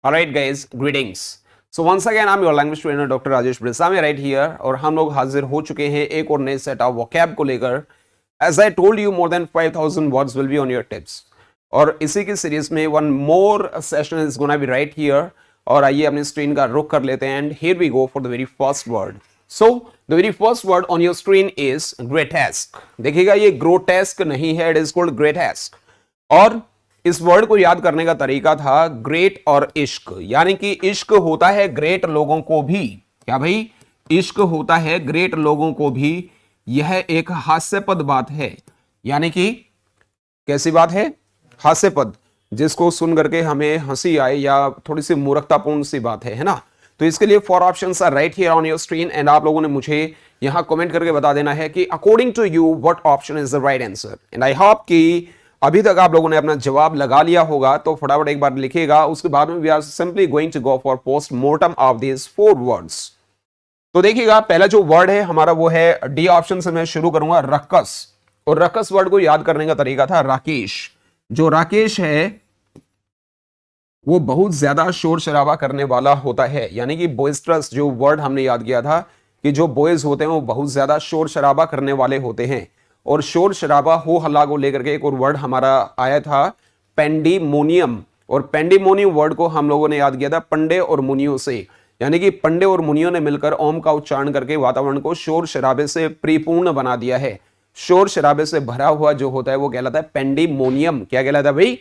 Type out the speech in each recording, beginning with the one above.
Alright guys, greetings. So once again I'm your language trainer Dr. Rajesh ब्रिसामी right here और हम लोग हाजिर हो चुके हैं एक और नए सेट ऑफ वोकैब को लेकर. As I told you, more than 5,000 words will be on your tips. और इसी की सीरीज में one more session is gonna be right here. और आइए अपनी स्क्रीन का रुख कर लेते हैं and here we go for the very first word. So the very first word on your screen is grotesque. देखिएगा ये grotesque नहीं है, it is called grotesque. और इस वर्ड को याद करने का तरीका था ग्रेट और इश्क, यानी कि इश्क होता है ग्रेट लोगों को भी. क्या भाई? इश्क होता है ग्रेट लोगों को भी. यह एक हास्यपद बात है, यानी कि कैसी बात है? हास्यपद, जिसको सुन करके हमें हंसी आए या थोड़ी सी मूर्खतापूर्ण सी बात है ना. तो इसके लिए 4 options are right here on your screen and आप लोगों ने मुझे यहां कमेंट करके बता देना है कि according to you what option is the right answer. And I hope कि अभी तक आप लोगों ने अपना जवाब लगा लिया होगा, तो फटाफट एक बार लिखिएगा. उसके बाद में we are simply going to go for post mortem of this 4 words. तो देखिएगा पहला जो वर्ड है हमारा वो है डी ऑप्शन से मैं शुरू करूंगा, रक्कस. और रक्कस वर्ड को याद करने का तरीका था राकेश. जो राकेश है वो बहुत ज्यादा शोर शराबा करने वाला होता है, यानी कि बॉयस्ट्रस जो वर्ड हमने याद किया था कि जो बॉयज होते हैं वो बहुत ज्यादा शोर शराबा करने वाले होते हैं. और शोर शराबा हो हल्ला को लेकर के एक और वर्ड हमारा आया था पेंडिमोनियम. और पेंडिमोनियम वर्ड को हम लोगों ने याद किया था पंडे और मुनियों से, यानी कि पंडे और मुनियों ने मिलकर ओम का उच्चारण करके वातावरण को शोर शराबे से परिपूर्ण बना दिया है. शोर शराबे से भरा हुआ जो होता है वो कहलाता है पेंडिमोनियम. क्या कहलाता है भाई?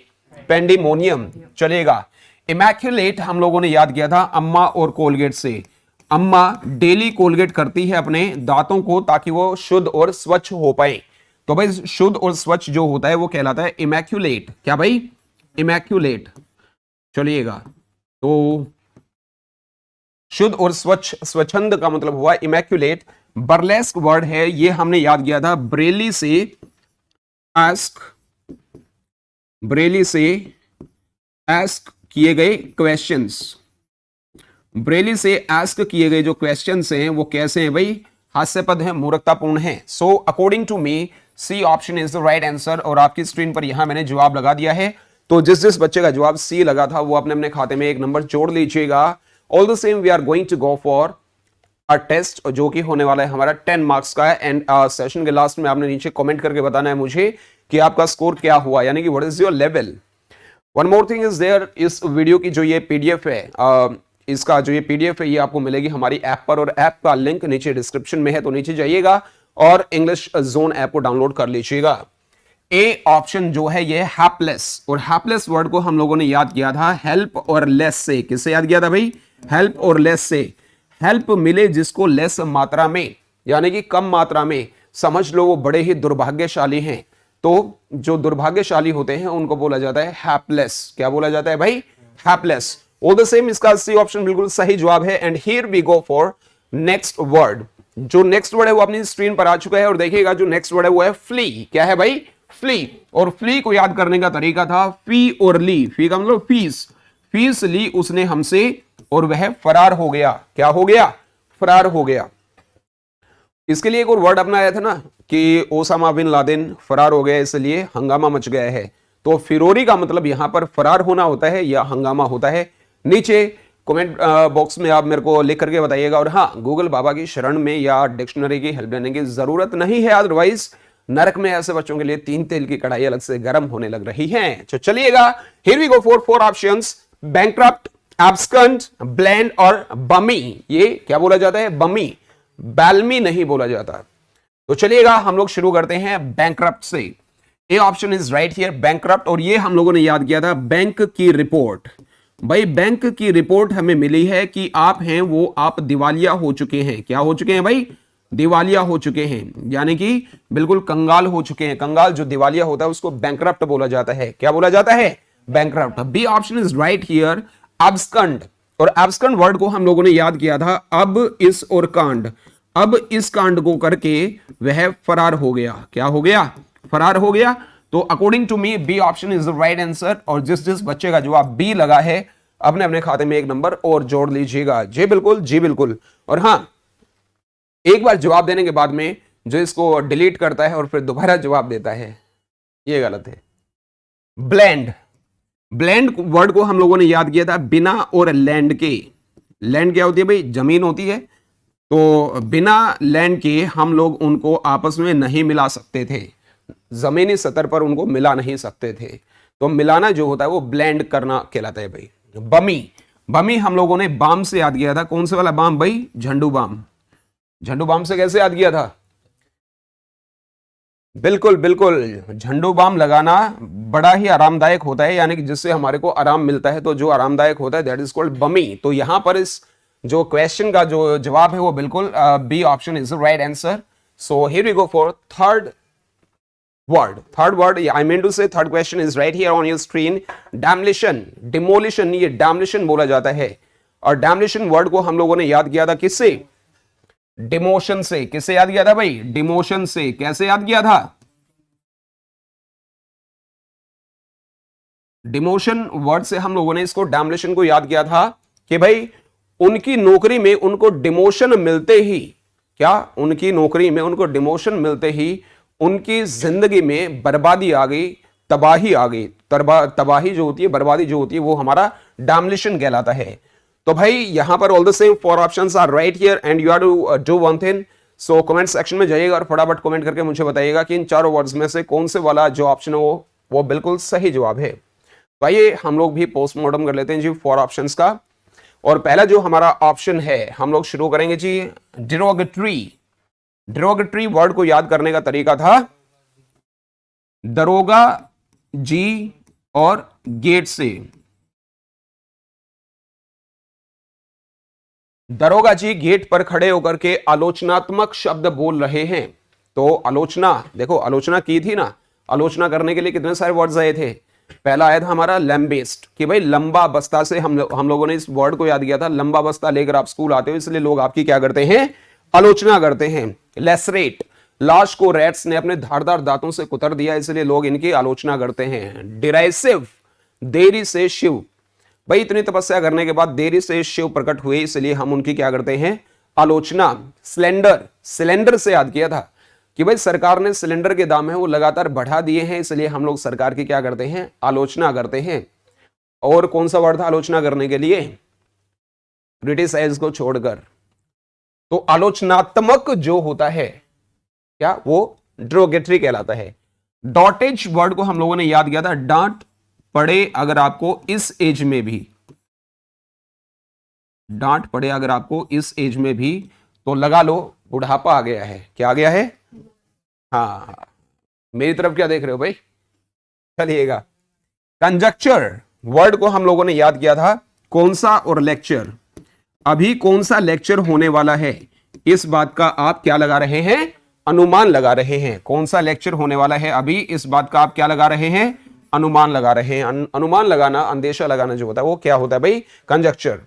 पेंडिमोनियम. चलेगा. इमैक्युलेट हम लोगों ने याद किया था अम्मा और कोलगेट से. अम्मा डेली कोलगेट करती है अपने दांतों को ताकि वो शुद्ध और स्वच्छ हो पाए. तो भाई शुद्ध और स्वच्छ जो होता है वो कहलाता है इमैक्युलेट. क्या भाई? इमैक्युलेट. चलिएगा. तो शुद्ध और स्वच्छ, स्वच्छंद का मतलब हुआ इमैक्युलेट. बर्लेस्क वर्ड है, ये हमने याद किया था ब्रेली से आस्क, ब्रेली से आस्क किए गए क्वेश्चंस. ब्रेली से आस्क किए गए जो क्वेश्चंस हैं वो कैसे हैं भाई? हास्यपद हैं, मूर्खतापूर्ण हैं. So according to me C option is the right answer. और आपकी स्क्रीन पर यहां मैंने जवाब लगा दिया है. तो जिस जिस बच्चे का जवाब सी लगा था वो अपने अपने खाते में एक नंबर जोड़ लीजिएगा. All the same we are going to go for a test जो कि होने वाला है हमारा 10 मार्क्स का. एंड सेशन के लास्ट में आपने नीचे कमेंट करके बताना है मुझे कि आपका स्कोर क्या हुआ, यानी कि what is your level. One more thing is there, इस वीडियो की जो ये पीडीएफ है, इसका जो ये पीडीएफ है ये आपको मिलेगी हमारी ऐप पर. और ऐप का लिंक नीचे डिस्क्रिप्शन में है, तो नीचे जाइएगा और इंग्लिश जोन ऐप को डाउनलोड कर लीजिएगा. ए ऑप्शन जो है ये हैप्लेस. और हैप्लेस वर्ड को हम लोगों ने याद किया था हेल्प और लेस से. किससे याद किया था भाई? हेल्प और लेस से. हेल्प मिले जिसको लेस मात्रा में, यानी कि कम मात्रा में, समझ लो वो बड़े ही दुर्भाग्यशाली हैं. तो जो दुर्भाग्यशाली होते हैं उनको बोला जाता है हैप्लेस. क्या बोला जाता है भाई? हैप्लेस. ऑल द सेम इसका सी ऑप्शन बिल्कुल सही जवाब है. And here we go for next word. जो नेक्स्ट वर्ड है वो अपनी स्क्रीन पर आ चुका है. और देखिएगा जो नेक्स्ट वर्ड है वो है फ्ली. क्या है भाई? फ्ली. और फ्ली को याद करने का तरीका था फी और ली. फी का मतलब फीस. फीस ली उसने हमसे और वह फरार हो गया. क्या हो गया? फरार हो गया. इसके लिए एक और वर्ड अपना आया था ना कि ओसामा बिन लादेन फरार हो गया इसलिए हंगामा मच गया है. तो फिरौरी का मतलब यहां पर फरार होना होता है या हंगामा होता है. नीचे कमेंट बॉक्स में आप मेरे को लिख करके बताइएगा. और हाँ, गूगल बाबा की शरण में या डिक्शनरी की हेल्प लेने की जरूरत नहीं है, अदरवाइज नरक में ऐसे बच्चों के लिए 3 तेल की कढ़ाई अलग से गर्म होने लग रही है. तो चलिएगा, here we go for 4 options. Bankrupt, abscond, blend और बमी. ये क्या बोला जाता है? बमी. बैलमी नहीं बोला जाता. तो चलिएगा हम लोग शुरू करते हैं बैंकरप्ट से. A option is right here, bankrupt. और ये हम लोगों ने याद किया था बैंक की रिपोर्ट. भाई बैंक की रिपोर्ट हमें मिली है कि आप हैं वो आप दिवालिया हो चुके हैं. क्या हो चुके हैं भाई? दिवालिया हो चुके हैं, यानी कि बिल्कुल कंगाल हो चुके हैं. कंगाल जो दिवालिया होता है उसको बैंकरप्ट बोला जाता है. क्या बोला जाता है? Bankrupt. B option is right here, abscond. और एब्सकंड वर्ड को हम लोगों ने याद किया था अब, इस और कांड. अब इस कांड को करके वह फरार हो गया. क्या हो गया? फरार हो गया. तो according to me B option is the right answer. और जिस जिस बच्चे का जवाब बी लगा है अपने अपने खाते में एक नंबर और जोड़ लीजिएगा. जी बिल्कुल, जी बिल्कुल. और हाँ, एक बार जवाब देने के बाद में जो इसको डिलीट करता है और फिर दोबारा जवाब देता है ये गलत है. ब्लेंड. ब्लैंड वर्ड को हम लोगों ने याद किया था बिना और लैंड के। लैंड क्या होती है भाई? जमीन होती है। तो बिना लैंड के हम लोग उनको आपस में नहीं मिला सकते थे, जमीनी सतह पर उनको मिला नहीं सकते थे। तो मिलाना जो होता है वो ब्लेंड करना कहलाता है भाई। बमी, बमी हम लोगों ने बाम से याद किया था। कौन से वाला बाम भाई? झंडू बाम। झंडू बाम से कैसे याद किया था? बिल्कुल बिल्कुल, झंडू बाम लगाना बड़ा ही आरामदायक होता है, यानी कि जिससे हमारे को आराम मिलता है। तो जो आरामदायक होता है दैट इज कॉल्ड बमी। तो यहां पर इस जो क्वेश्चन का जो जवाब है वो बिल्कुल B option is the right answer. So here we go for third word. Third word, I mean to say third question is right here on your screen. Demolition, demolition, ये demolition बोला जाता है। और demolition word को हम लोगों ने याद किया था किससे? डिमोशन से। किससे याद किया था भाई? डिमोशन से। कैसे याद किया था? डिमोशन वर्ड से हम लोगों ने इसको डैमोलिशन को याद किया था कि भाई उनकी नौकरी में उनको डिमोशन मिलते ही, क्या उनकी नौकरी में उनको डिमोशन मिलते ही उनकी जिंदगी में बर्बादी आ गई, तबाही आ गई। तबाही जो होती है, बर्बादी जो होती है, वो हमारा डैमोलिशन कहलाता है। तो भाई यहां पर all the same four options are right here and you are to do one thing. So comment section में जाइएगा और फटाफट कमेंट करके मुझे बताइएगा कि इन चारों वर्ड्स में से कौन से वाला जो ऑप्शन है वो बिल्कुल सही जवाब है। तो आइए हम लोग भी पोस्टमार्टम कर लेते हैं जी फोर ऑप्शंस का। और पहला जो हमारा ऑप्शन है हम लोग शुरू करेंगे जी डिरोगेटरी। डिरोगेटरी वर्ड को याद करने का तरीका था दरोगा जी और गेट से। दरोगा जी गेट पर खड़े होकर के आलोचनात्मक शब्द बोल रहे हैं। तो आलोचना, देखो आलोचना की थी ना, आलोचना करने के लिए कितने सारे वर्ड्स आए थे। पहला आया था हमारा लैम्बेस्ट, कि भाई लंबा बस्ता से हम लोगों ने इस वर्ड को याद किया था। लंबा बस्ता लेकर आप स्कूल आते हो, इसलिए लोग आपकी क्या करते हैं? आलोचना करते हैं। लेसरेट, लाश को रैट्स ने अपने धारदार दांतों से कुतर दिया, इसलिए लोग इनकी आलोचना करते हैं। डिराइसिव, देरी से शिव, भाई इतनी तपस्या करने के बाद देरी से शिव प्रकट हुए, इसलिए हम उनकी क्या करते हैं? आलोचना। सिलेंडर, सिलेंडर से याद किया था कि भाई सरकार ने सिलेंडर के दाम है वो लगातार बढ़ा दिए हैं, इसलिए हम लोग सरकार की क्या करते हैं? आलोचना करते हैं। और कौन सा वर्ड था आलोचना करने के लिए? क्रिटिसाइज को छोड़कर। तो आलोचनात्मक जो होता है क्या, वो डिरोगेटरी कहलाता है। डॉटेज वर्ड को हम लोगों ने याद किया था। डांट पड़े अगर आपको इस एज में भी, डांट पड़े अगर आपको इस एज में भी, तो लगा लो बुढ़ापा आ गया है। क्या आ गया है? हाँ, मेरी तरफ क्या देख रहे हो भाई? चलिएगा। कंजक्चर वर्ड को हम लोगों ने याद किया था कौन सा? और लेक्चर। अभी कौन सा लेक्चर होने वाला है, इस बात का आप क्या लगा रहे हैं? अनुमान लगा रहे हैं। कौन सा लेक्चर होने वाला है अभी, इस बात का आप क्या लगा रहे हैं? अनुमान लगा रहे हैं। अनुमान लगाना, अंदेशा लगाना जो होता है वो क्या होता है भाई? कंजक्चर।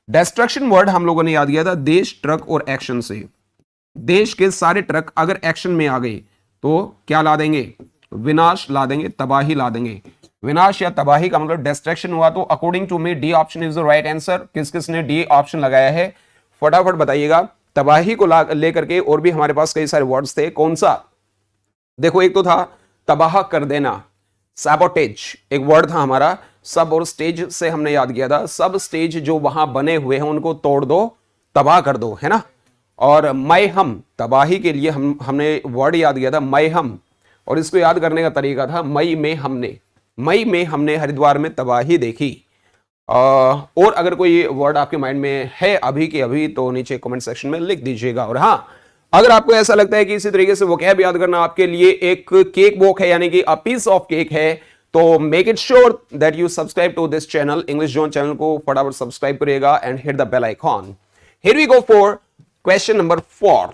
डिस्ट्रक्शन वर्ड हम लोगों ने याद किया था देश, ट्रक और एक्शन से। देश के सारे ट्रक अगर एक्शन में आ गए तो क्या ला देंगे? विनाश ला देंगे, तबाही ला देंगे। विनाश या तबाही का मतलब डिस्ट्रक्शन हुआ। तो according to me D option is the right answer. किस किसने डी ऑप्शन लगाया है फटाफट बताइएगा। तबाही को लेकर के और भी हमारे पास कई सारे वर्ड्स थे। कौन सा? देखो एक तो था तबाह कर देना, सैबोटेज एक वर्ड था हमारा। सब और स्टेज से हमने याद किया था। सब स्टेज जो वहां बने हुए हैं उनको तोड़ दो, तबाह कर दो, है ना। और मैं हम, तबाही के लिए हमने वर्ड याद किया था मैं हम, और इसको याद करने का तरीका था मई में हमने हरिद्वार में तबाही देखी। और अगर कोई वर्ड आपके माइंड में है अभी के अभी तो नीचे कमेंट सेक्शन में लिख दीजिएगा। और हाँ, अगर आपको ऐसा लगता है कि इसी तरीके से वोकैब याद करना आपके लिए एक केक वॉक है, यानी कि अ पीस ऑफ केक है, तो make it sure that you subscribe to this channel, English zone channel को फटाफट सब्सक्राइब करिएगा and hit the bell icon. Here we go for question number 4।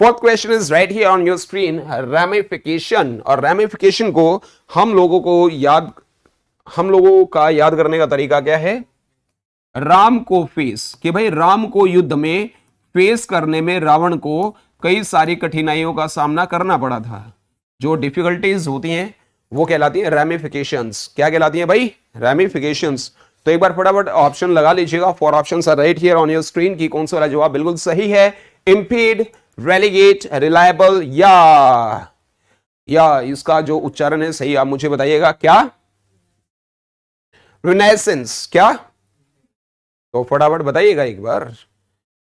Fourth question is right here on your screen, ramification. और ramification को हम लोगों का याद करने का तरीका क्या है? राम को फेस, कि भाई राम को युद्ध में फेस करने में रावण को कई सारी कठिनाइयों का सामना करना पड़ा था। जो डिफिकल्टीज होती हैं वो कहलाती है रैमिफिकेशंस। क्या कहलाती हैं भाई? रैमिफिकेशंस। तो एक बार फटाफट ऑप्शन लगा लीजिएगा। 4 options are right here on your screen की कौन सा वाला जवाब बिल्कुल सही है? इंपीड, रेलिगेट, रिलायबल या इसका जो उच्चारण है सही आप मुझे बताइएगा। क्या? रिनेसेंस क्या? तो फटाफट बताइएगा एक बार।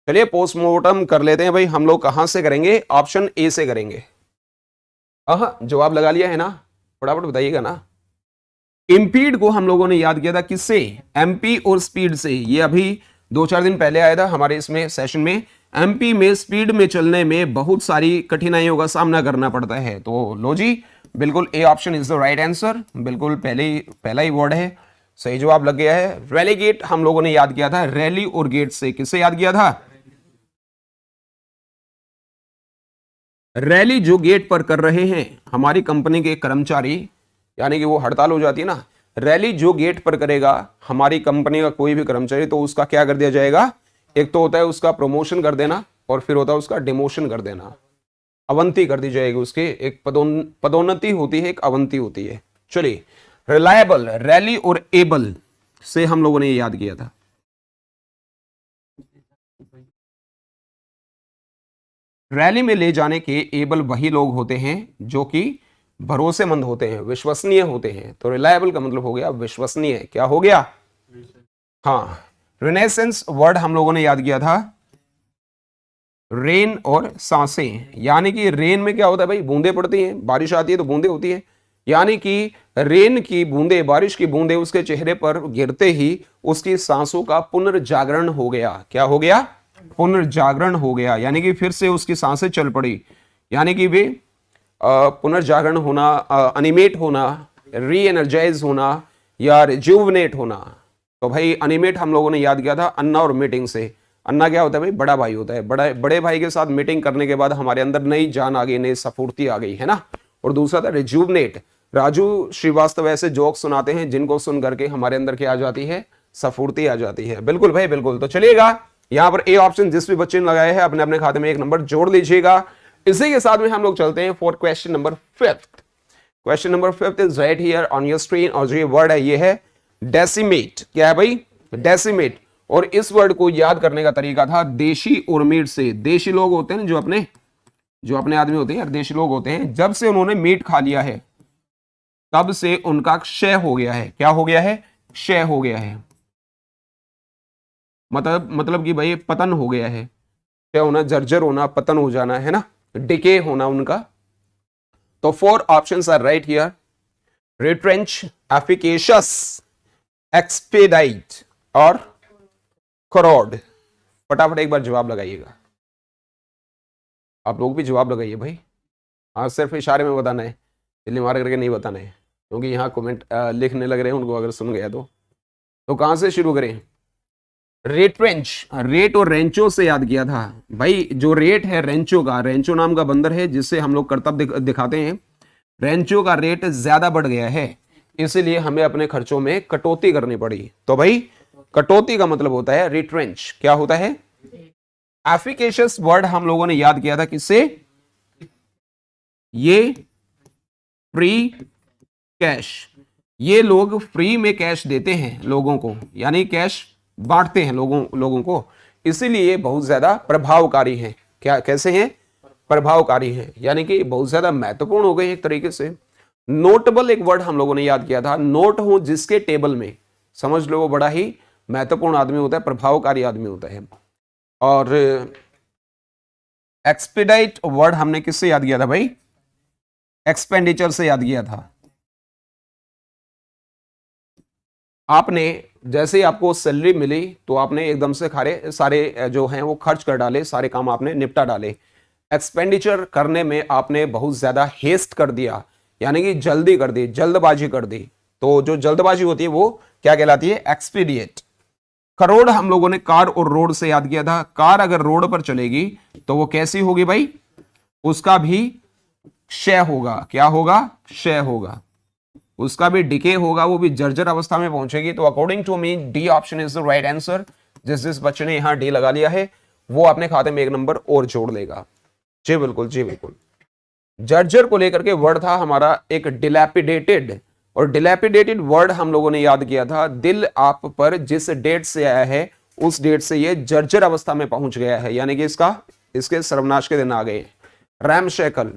चलिए पोस्टमार्टम कर लेते हैं भाई, हम लोग कहां से करेंगे? ऑप्शन ए से करेंगे। हाँ जवाब लगा लिया है ना, फटाफट बताइएगा ना। इंपीड को हम लोगों ने याद किया था किससे? एमपी और स्पीड से। ये अभी 2-4 दिन पहले आया था हमारे इसमें सेशन में। एमपी में स्पीड में चलने में बहुत सारी कठिनाइयों का सामना करना पड़ता है। तो लो जी, बिल्कुल A option is the right answer. बिल्कुल पहला ही वर्ड है, सही जवाब लग गया है। रैली गेट हम लोगों ने याद किया था, रैली और गेट से। किससे याद किया था? रैली जो गेट पर कर रहे हैं हमारी कंपनी के कर्मचारी, यानी कि वो हड़ताल हो जाती है ना, रैली जो गेट पर करेगा हमारी कंपनी का कोई भी कर्मचारी, तो उसका क्या कर दिया जाएगा? एक तो होता है उसका प्रमोशन कर देना, और फिर होता है उसका डिमोशन कर देना, अवंती कर दी जाएगी उसके। एक पदोन्नति होती है, एक अवंती होती है। चलिए, रिलायबल, रैली और एबल से हम लोगों ने ये याद किया था। रैली में ले जाने के एबल वही लोग होते हैं जो कि भरोसेमंद होते हैं, विश्वसनीय होते हैं। तो रिलायबल का मतलब हो गया विश्वसनीय। क्या हो गया? हाँ। रिनेसेंस वर्ड हम लोगों ने याद किया था, रेन और सांसें। यानी कि रेन में क्या होता है भाई? बूंदे पड़ती हैं, बारिश आती है तो बूंदे होती है। यानी कि रेन की बूंदे, बारिश की बूंदे उसके चेहरे पर गिरते ही उसकी सांसों का पुनर्जागरण हो गया। क्या हो गया? पुनर्जागरण हो गया, यानी कि फिर से उसकी सांसें चल पड़ी। यानी कि वे पुनर्जागरण होना, अनिमेट होना, री एनर्जाइज होना या रिजुवनेट होना। तो भाई अनिमेट हम लोगों ने याद किया था अन्ना और मीटिंग से। अन्ना क्या होता है भाई? बड़ा भाई होता है। बड़े भाई के साथ मीटिंग करने के बाद हमारे अंदर नई जान आ गई, नई स्फूर्ति आ गई, है ना। और दूसरा था रिजुवनेट। राजू श्रीवास्तव ऐसे जोक सुनाते हैं जिनको सुन करके हमारे अंदर क्या आ जाती है? स्फूर्ति आ जाती है। बिल्कुल भाई बिल्कुल। तो चलिएगा, यहां पर ए ऑप्शन जिस भी बच्चे ने लगाया है अपने अपने खाते में 1 नंबर जोड़ लीजिएगा। इसी के साथ में हम लोग चलते हैं for question number 5। Question number 5 is right here on your screen, और जो ये वर्ड है ये है डेसिमेट। क्या है भाई? डेसिमेट। और इस वर्ड को याद करने का तरीका था देशी और मीट से। देशी लोग होते हैं ना, जो अपने आदमी होते हैं यार, देशी लोग होते हैं, जब से उन्होंने मीट खा लिया है तब से उनका क्षय हो गया है। क्या हो गया है? क्षय हो गया है। मतलब कि भाई पतन हो गया है। क्या होना? जर्जर होना, पतन हो जाना, है ना, डिके होना उनका। तो 4 options are right here, retrench, efficacious, expedite और करोड। फटाफट एक बार जवाब लगाइएगा। आप लोग भी जवाब लगाइए भाई। हाँ, सिर्फ इशारे में बताना है, दिल्ली मार करके नहीं बताना है, क्योंकि यहाँ कमेंट लिखने लग रहे हैं, उनको अगर सुन गया तो कहां से शुरू करें? रेट्रेंच, रेट और रेंचो से याद किया था भाई। जो रेट है रेंचो का, रेंचो नाम का बंदर है जिससे हम लोग करतब दिखाते हैं। रेंचो का रेट ज्यादा बढ़ गया है, इसीलिए हमें अपने खर्चों में कटौती करनी पड़ी। तो भाई कटौती का मतलब होता है रिट्रेंच। क्या होता है? एफिकेशियस वर्ड हम लोगों ने याद किया था किससे? ये फ्री कैश। ये लोग फ्री में कैश देते हैं लोगों को, यानी कैश बांटते हैं लोगों को, इसीलिए बहुत ज्यादा प्रभावकारी हैं। क्या कैसे हैं? प्रभावकारी हैं, यानी कि बहुत ज्यादा महत्वपूर्ण हो गए एक तरीके से। नोटेबल एक वर्ड हम लोगों ने याद किया था, नोट हो जिसके टेबल में, समझ लो वो बड़ा ही महत्वपूर्ण आदमी होता है, प्रभावकारी आदमी होता है। और एक्सपेडाइट वर्ड हमने किससे याद किया था भाई? एक्सपेंडिचर से याद किया था। आपने जैसे ही आपको सैलरी मिली तो आपने एकदम से सारे जो हैं वो खर्च कर डाले, सारे काम आपने निपटा डाले। एक्सपेंडिचर करने में आपने बहुत ज्यादा हेस्ट कर दिया, यानी कि जल्दी कर दी, जल्दबाजी कर दी। तो जो जल्दबाजी होती है वो क्या कहलाती है? एक्सपीडिएट। करोड़ हम लोगों ने कार और रोड से याद किया था। कार अगर रोड पर चलेगी तो वो कैसी होगी भाई? उसका भी क्षय होगा। क्या होगा? क्षय होगा। उसका भी डिके होगा, वो भी जर्जर अवस्था में पहुंचेगी। तो according to me D option is the right answer. जिस बच्चे ने यहां डी लगा लिया है वो अपने खाते में 1 नंबर और जोड़ लेगा। जी बिल्कुल, जी बिल्कुल। जर्जर को लेकर के वर्ड था हमारा एक डिलैपिडेटेड, और डिलैपिडेटेड वर्ड हम लोगों ने याद किया था दिल आप पर जिस डेट से आया है उस डेट से ये जर्जर अवस्था में पहुंच गया है, यानी कि इसके सर्वनाश के दिन आ गए। रैमशैकल,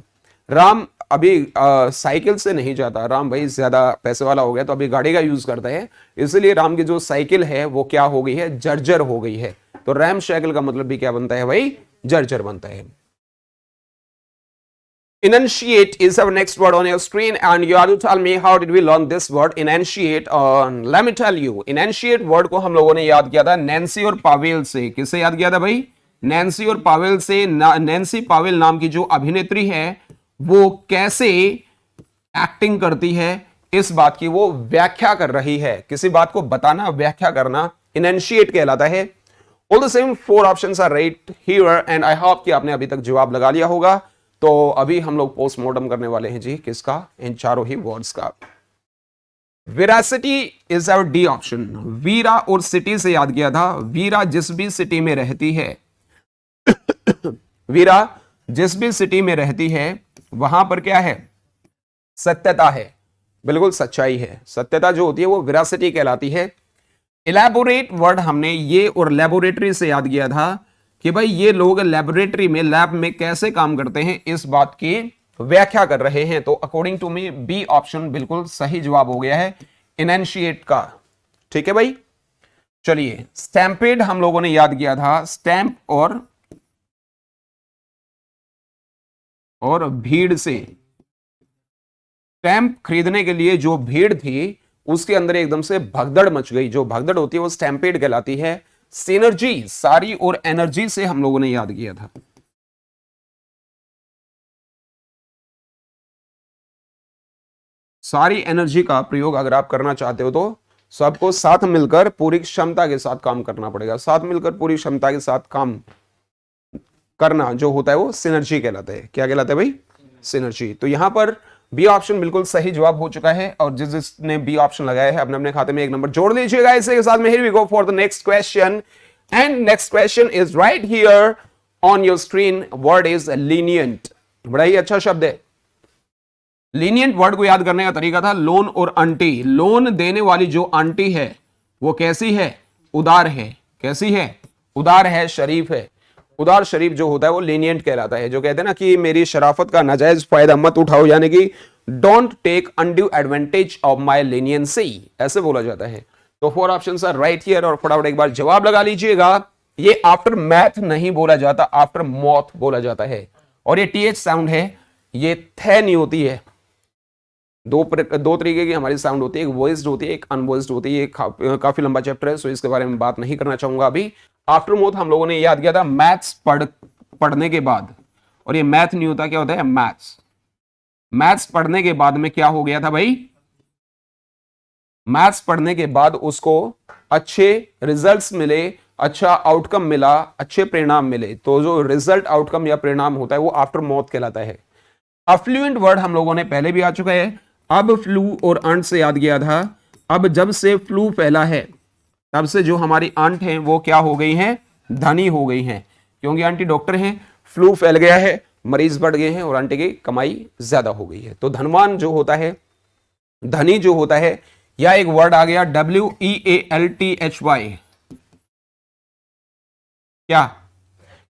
राम अभी साइकिल से नहीं जाता, राम भाई ज्यादा पैसे वाला हो गया तो अभी गाड़ी का यूज करता है, इसलिए राम की जो साइकिल है वो क्या हो गई है, जर्जर हो गई है। तो रैम साइकिल का मतलब भी क्या बनता है भाई, जर्जर बनता है। Enunciate is our next word on your screen and you have to tell me how did we learn this word enunciate. Let me tell you, enunciate word को हम लोगों ने याद किया था नैन्सी और पावेल से। किससे याद किया था भाई, नैन्सी और पावेल से। नैन्सी पावेल नाम की जो अभिनेत्री है वो कैसे एक्टिंग करती है, इस बात की वो व्याख्या कर रही है। किसी बात को बताना, व्याख्या करना enunciate कहलाता है। All the same 4 options are right here and I hope कि आपने अभी तक जवाब लगा लिया होगा। तो अभी हम लोग पोस्टमार्टम करने वाले हैं जी, किसका, इन चारों ही वर्ड्स का। Veracity is our D option. वीरा और सिटी से याद किया था। वीरा जिस भी सिटी में रहती है वीरा जिस भी सिटी में रहती है वहां पर क्या है, सत्यता है, बिल्कुल सच्चाई है। सत्यता जो होती है वो वेरासिटी कहलाती है। इलैबोरेट वर्ड हमने ये और लेबोरेटरी से याद किया था कि भाई ये लोग लेबोरेटरी में, लैब में कैसे काम करते हैं, इस बात की व्याख्या कर रहे हैं। तो according to me B option बिल्कुल सही जवाब हो गया है, इनैनिशिएट का। ठीक है भाई, चलिए स्टैम्पेड हम लोगों ने याद किया था। स्टैंप और भीड़ से। स्टैंप खरीदने के लिए जो भीड़ थी उसके अंदर एकदम से भगदड़ मच गई। जो भगदड़ होती है वो स्टैम्पेड कहलाती है। सिनर्जी, सारी और एनर्जी से हम लोगों ने याद किया था। सारी एनर्जी का प्रयोग अगर आप करना चाहते हो तो सबको साथ मिलकर पूरी क्षमता के साथ काम करना पड़ेगा। साथ मिलकर पूरी क्षमता के साथ काम करना जो होता है वो सिनर्जी कहलाता है। क्या कहलाता है भाई, सिनर्जी। तो यहां पर बी ऑप्शन बिल्कुल सही जवाब हो चुका है और जिसने बी ऑप्शन लगाया है अपने अपने खाते में 1 नंबर जोड़ लीजिएगा। इसी के साथ में here we go for the next question and next question is right here on your screen. Word is lenient. बड़ा ही अच्छा शब्द है। लीनियंट वर्ड को याद करने का तरीका था लोन और आंटी। लोन देने वाली जो आंटी है वो कैसी है, उदार है। कैसी है, उदार है, शरीफ है। उदार शरीफ जो होता है वो लीनियंट कहलाता है। जो कहते हैं ना कि मेरी शराफत का नाजायज फायदा मत उठाओ, यानी कि don't take undue advantage of my leniency, ऐसे बोला जाता है। तो 4 ऑप्शंस आर राइट हियर और फटाफट एक बार जवाब लगा लीजिएगा। ये आफ्टर मैथ नहीं बोला जाता, आफ्टर मौत बोला जाता है। और ये टीएच साउंड है, ये थे नहीं होती है। दो तरीके की हमारी साउंड होती है, एक वॉइस्ड होती है, एक अनवॉइस्ड होती है। काफी लंबा चैप्टर है, सो इसके बारे में बात नहीं करना चाहूंगा अभी। आफ्टर मौत हम लोगों ने याद किया था मैथ्स पढ़ने के बाद। और ये मैथ नहीं होता, क्या होता है, मैथ्स। मैथ्स पढ़ने के बाद में क्या हो गया था भाई, मैथ्स पढ़ने के बाद उसको अच्छे रिजल्ट्स मिले, अच्छा आउटकम मिला, अच्छे परिणाम मिले। तो जो रिजल्ट, आउटकम या परिणाम होता है वो आफ्टर मौत कहलाता है। अफ्लुएंट वर्ड हम लोगों ने पहले भी आ चुका है। अब फ्लू और अंट से याद किया था। अब जब से फ्लू फैला है तब से जो हमारी आंट हैं वो क्या हो गई हैं, धनी हो गई हैं, क्योंकि आंटी डॉक्टर हैं। फ्लू फैल गया है, मरीज बढ़ गए हैं और आंटी की कमाई ज्यादा हो गई है। तो धनवान जो होता है, धनी जो होता है, या एक वर्ड आ गया WEALTHY। क्या,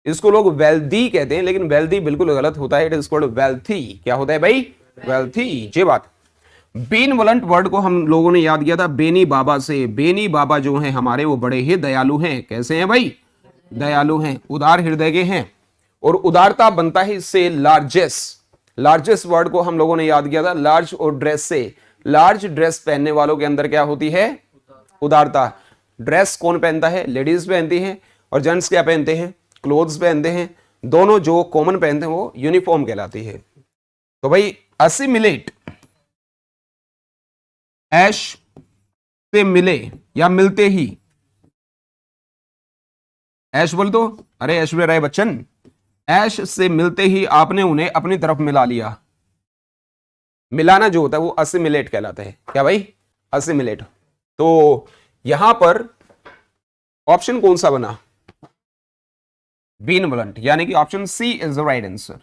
इसको लोग वेल्दी कहते हैं, लेकिन वेल्दी बिल्कुल गलत होता है। It is called wealthy. क्या होता है भाई, वेल्थी। ये बात। बेनवलंट वर्ड को हम लोगों ने याद किया था बेनी बाबा से। बेनी बाबा जो हैं हमारे वो बड़े ही दयालु हैं। कैसे हैं भाई, दयालु हैं, उदार हृदय के हैं। और उदारता बनता है इससे लार्जेस्ट। लार्जेस्ट वर्ड को हम लोगों ने याद किया था लार्ज और ड्रेस से। लार्ज ड्रेस पहनने वालों के अंदर क्या होती है, उदारता। ड्रेस कौन पहनता है, लेडीज पहनती हैं। और जेंट्स क्या पहनते हैं, क्लोथ्स पहनते हैं। दोनों जो कॉमन पहनते हैं वो यूनिफॉर्म कहलाती है। तो भाई असिमिलेट, ऐश से मिले या मिलते ही। ऐश बोल दो, अरे ऐश्वर्या राय बच्चन। ऐश से मिलते ही आपने उन्हें अपनी तरफ मिला लिया। मिलाना जो होता है वो असिमिलेट कहलाता है। क्या भाई, असिमिलेट। तो यहां पर ऑप्शन कौन सा बना, बेनवलंट, यानी कि option C is the right answer.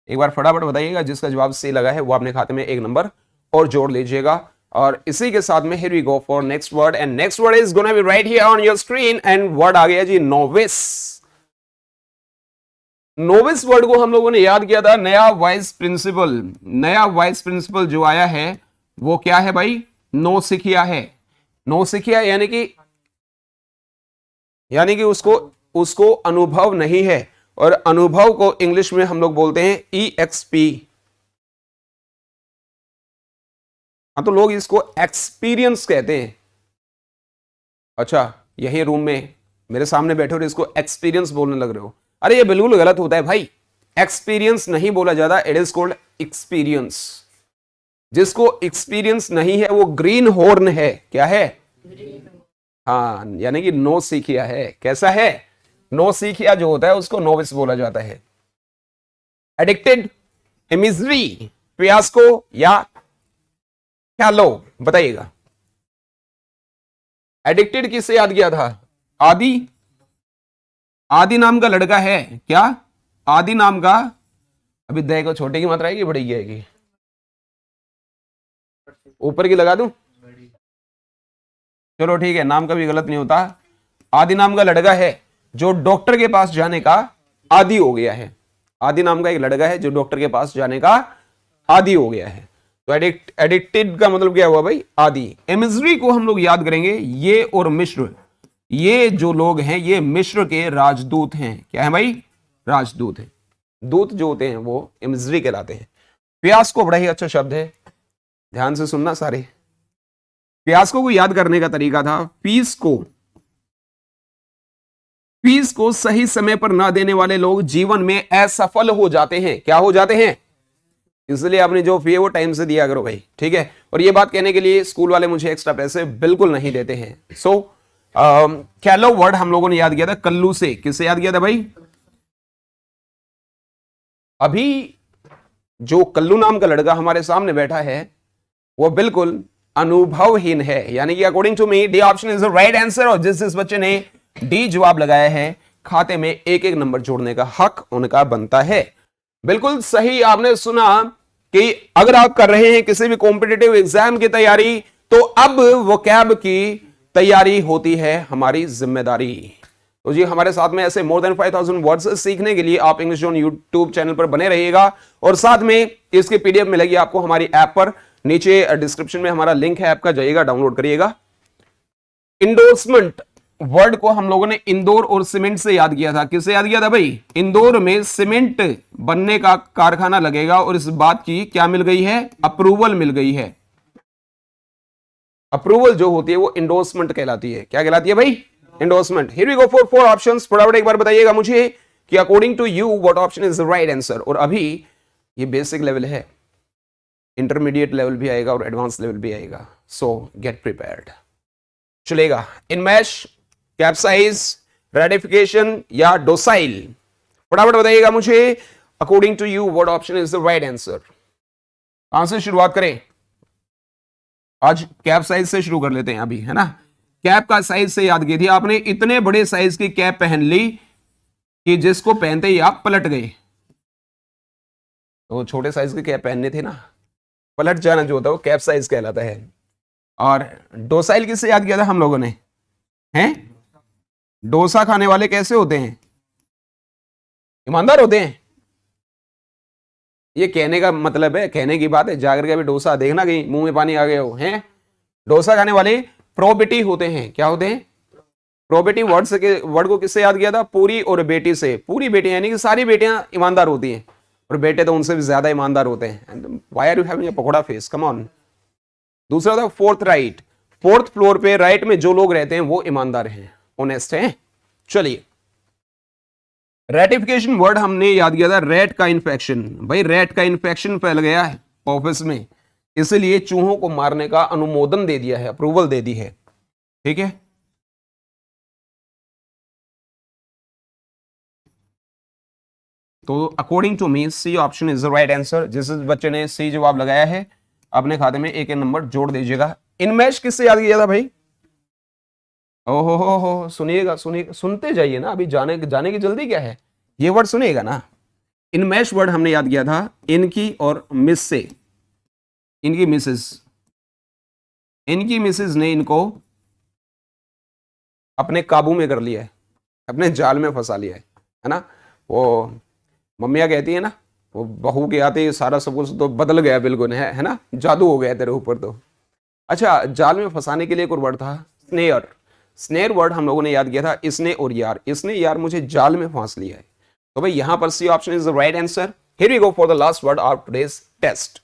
एक बार फटाफट बताइएगा, जिसका जवाब सी लगा है वो अपने खाते में 1 नंबर और जोड़ लीजिएगा। और इसी के साथ में here we go for next word and next word is gonna be right here on your screen and word आ गया जी नोविस। नोविस वर्ड को हम लोगों ने याद किया था, नया वाइस प्रिंसिपल। नया वाइस प्रिंसिपल जो आया है वो क्या है भाई? नौसिखिया है। नौसिखिया यानी कि उसको उसको अनुभव नहीं है, और अनुभव को इंग्लिश में हम लोग बोलते हैं EXP। हाँ, तो लोग इसको एक्सपीरियंस कहते हैं। अच्छा, यही रूम में मेरे सामने बैठे हो इसको एक्सपीरियंस बोलने लग रहे हो? अरे ये बिल्कुल गलत होता है भाई। एक्सपीरियंस नहीं बोला जाता, इट इज कॉल्ड एक्सपीरियंस। जिसको एक्सपीरियंस नहीं है वो ग्रीन हॉर्न है। क्या है? हाँ, यानी कि नो सीखिया है। कैसा है? नो सीखिया जो होता है उसको नोविस बोला जाता है। एडिक्टेड, इमिजरी, फियास्को या कैलो, बताइएगा। एडिक्टेड किससे याद किया था? आदि। आदि नाम का लड़का है क्या? आदि नाम का, अभी दे को छोटे की मात्रा आएगी बड़ी की आएगी? ऊपर की लगा दूं? चलो ठीक है, नाम का भी गलत नहीं होता। आदि नाम का लड़का है जो डॉक्टर के पास जाने का आदी हो गया है। आदि नाम का एक लड़का है जो डॉक्टर के पास जाने का आदी हो गया है। तो एडिक्टेड का मतलब क्या हुआ भाई? आदि। इमिजरी को हम लोग याद करेंगे, ये और मिश्र, ये जो लोग हैं ये मिश्र के राजदूत हैं। क्या है भाई? राजदूत हैं। दूत जो होते हैं वो इमिजरी कहलाते हैं। प्यास को बड़ा ही अच्छा शब्द है, ध्यान से सुनना सारे। प्यासको को याद करने का तरीका था, फीस को सही समय पर ना देने वाले लोग जीवन में असफल हो जाते हैं। क्या हो जाते हैं? इसलिए आपने जो फी है वो टाइम से दिया करो भाई, ठीक है। और ये बात कहने के लिए स्कूल वाले मुझे एक्स्ट्रा पैसे बिल्कुल नहीं देते हैं। सो कैलो वर्ड हम लोगों ने याद किया था कल्लू से। किससे याद किया था भाई? अभी जो कल्लू नाम का लड़का हमारे सामने बैठा है वो बिल्कुल अनुभवहीन है, यानी कि according to me D option is the right answer. और जिस बच्चे ने डी जवाब लगाया है, खाते में एक एक नंबर जोड़ने का हक उनका बनता है। बिल्कुल सही आपने सुना कि अगर आप कर रहे हैं किसी भी कॉम्पिटिटिव एग्जाम की तैयारी, तो अब वोकैब की तैयारी होती है हमारी जिम्मेदारी। तो जी हमारे साथ में ऐसे मोर देन 5000 वर्ड्स सीखने के लिए आप इंग्लिश ऑन यूट्यूब चैनल पर बने रहिएगा, और साथ में इसकी पीडीएफ मिलेगी आपको हमारी ऐप पर। नीचे डिस्क्रिप्शन में हमारा लिंक है ऐप का, जाइएगा डाउनलोड करिएगा। इंडोर्समेंट वर्ड को हम लोगों ने इंदौर और सीमेंट से याद किया था। किससे याद किया था भाई? इंदौर में सीमेंट बनने का कारखाना लगेगा, और इस बात की क्या मिल गई है? अप्रूवल मिल गई है। अप्रूवल जो होती है वो इंडोर्समेंट कहलाती है। क्या कहलाती है भाई? Endorsement. Here we go for 4 options. फटाफट एक बार बताइएगा मुझे कि according to you what option is the right answer. और अभी ये बेसिक लेवल है, इंटरमीडिएट लेवल भी आएगा और एडवांस लेवल भी आएगा, सो गेट प्रिपेयर्ड। चलेगा। इनमैश, कैप्साइज, रेडिफिकेशन या डोसाइल? फटाफट बताइएगा मुझे according to you what option is the right answer. कहां से शुरुआत करें? आज कैप साइज से शुरू कर लेते हैं अभी, है ना। कैप का साइज से याद की थी आपने, इतने बड़े साइज की कैप पहन ली कि जिसको पहनते ही आप पलट गए। तो छोटे साइज के कैप पहनने थे ना, पलट जाना जो होता है वो कैप साइज कहलाता है। और डोसाइल किससे याद किया था हम लोगों ने? हैं? डोसा खाने वाले कैसे होते हैं? ईमानदार होते हैं। ये कहने का मतलब है, कहने की बात है, जाकर के अभी डोसा देखना कहीं मुंह में पानी आ गया हो। हैं? डोसा खाने वाले प्रोबिटी होते हैं। क्या होते हैं? प्रोबिटी वर्ड को किससे याद किया था? पूरी और बेटी से। पूरी बेटी यानी कि सारी बेटियां ईमानदार होती हैं, और बेटे तो उनसे भी ज्यादा ईमानदार होते हैं। Why are you having a pakora face, come on. दूसरा था फोर्थ राइट। फोर्थ फ्लोर पे राइट में जो लोग रहते हैं वो ईमानदार हैं, ऑनेस्ट हैं। चलिए, रेटिफिकेशन वर्ड हमने याद किया था रैट का इन्फेक्शन। भाई रैट का इन्फेक्शन फैल गया है ऑफिस में, इसलिए चूहों को मारने का अनुमोदन दे दिया है, अप्रूवल दे दी है। ठीक है, तो according to me C option is the right answer. जिस बच्चे ने सी जवाब लगाया है अपने खाते में एक नंबर जोड़ दीजिएगा। इनमेश किससे याद किया था भाई? ओहो हो, सुनिएगा सुनिएगा, सुनते जाइए ना, अभी जाने की जल्दी क्या है, ये वर्ड सुनिएगा ना। इनमेश वर्ड हमने याद किया था इनकी और मिस से। इनकी मिसेस ने इनको अपने काबू में कर लिया है, अपने जाल में फंसा लिया है ना। वो मम्मियाँ कहती है ना, वो बहू के आते ही सारा सब कुछ तो बदल गया बिल्कुल, है ना, जादू हो गया तेरे ऊपर तो। अच्छा, जाल में फंसाने के लिए एक और वर्ड था स्नेयर। स्नेयर वर्ड हम लोगों ने याद किया था, इसने और यार, इसने यार मुझे जाल में फांस लिया है। तो भाई यहां पर C option is the right answer. Here we go for the last word of today's test.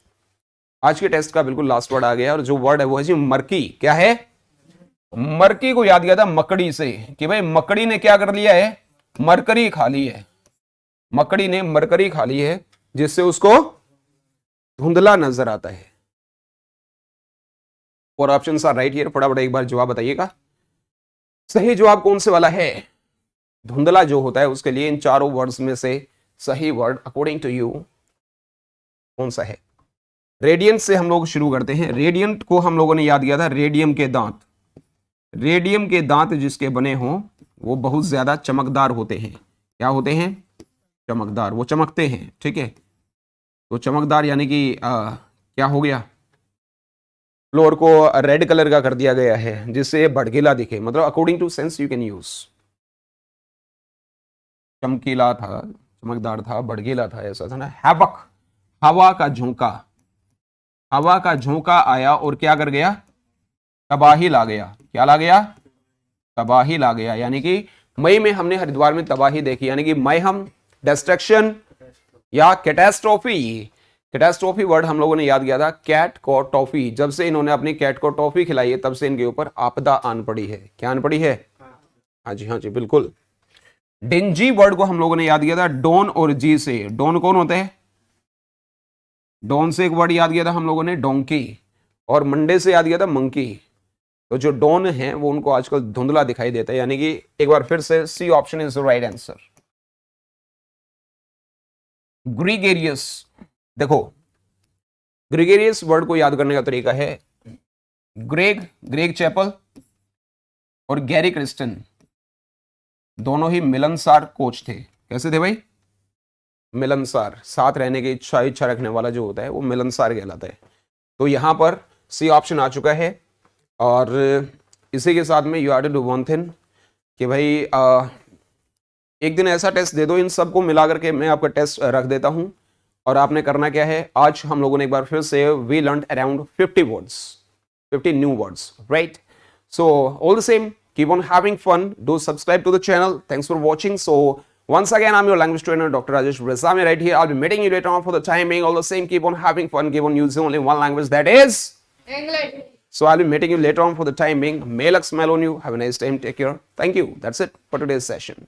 आज के टेस्ट का बिल्कुल लास्ट वर्ड आ गया, और जो वर्ड है वो है जी मरकी। क्या है? मरकी को याद किया था मकड़ी से, कि भाई मकड़ी ने क्या कर लिया है? मरकरी खा ली है। मकड़ी ने मरकरी खा ली है, जिससे उसको धुंधला नजर आता है। और ऑप्शन आर राइट हियर। फटाफट एक बार जवाब बताइएगा, सही जवाब कौन से वाला है? धुंधला जो होता है उसके लिए इन चारों वर्ड्स में से सही वर्ड अकॉर्डिंग टू यू कौन सा है? रेडियंट से हम लोग शुरू करते हैं। रेडियंट को हम लोगों ने याद किया था रेडियम के दांत। रेडियम के दांत जिसके बने हों वो बहुत ज्यादा चमकदार होते हैं। क्या होते हैं? चमकदार, वो चमकते हैं, ठीक है। तो चमकदार यानी कि क्या हो गया? फ्लोर को रेड कलर का कर दिया गया है जिससे भड़कीला दिखे, मतलब according to sense you can use. चमकीला था, चमकदार था, भड़कीला था, ऐसा था ना। हैवक, हवा का झोंका। हवा का झोंका आया और क्या कर गया? तबाही ला गया। क्या ला गया? तबाही ला गया। यानी कि मई में हमने हरिद्वार में तबाही देखी, यानी कि मई हम डिस्ट्रक्शन या कैटास्ट्रोफी। कैटास्ट्रोफी वर्ड हम लोगों ने याद किया था कैट को टॉफी। जब से इन्होंने अपनी कैट को टॉफी खिलाई है तब से इनके ऊपर आपदा आन पड़ी है। क्या आन पड़ी है? हाँ जी, हाँ जी, बिल्कुल। डिंजी वर्ड को हम लोगों ने याद किया था डॉन और जी से। डॉन कौन होते हैं? डॉन से एक वर्ड याद किया था हम लोगों ने डोंकी, और मंडे से याद किया था मंकी। तो जो डॉन है वो उनको आजकल धुंधला दिखाई देता है, यानी कि एक बार फिर से C option is the right answer. Gregarious, देखो ग्रीगेरियस वर्ड को याद करने का तरीका है ग्रेग चैपल और गैरी क्रिस्टन दोनों ही मिलनसार कोच थे। कैसे थे भाई? मिलनसार, साथ रहने की इच्छा रखने वाला जो होता है वो मिलनसार कहलाता है। तो यहां पर सी ऑप्शन आ चुका है। और इसी के साथ में you have to do one thing कि भाई एक दिन ऐसा टेस्ट दे दो, इन सबको मिला करके मैं आपका टेस्ट रख देता हूं, और आपने करना क्या है? आज हम लोगों ने एक बार फिर से we learn around 50 words, 50 new words, right? So all the same, keep on having fun. Do subscribe to the channel. Thanks for watching. So once again, I'm your language trainer, Dr. Rajesh Bresami, right here. I'll be meeting you later on for the time being. All the same, keep on having fun. Keep on using only one language, that is English. So I'll be meeting you later on for the time being. May luck smile on you. Have a nice time. Take care. Thank you. That's it for today's session.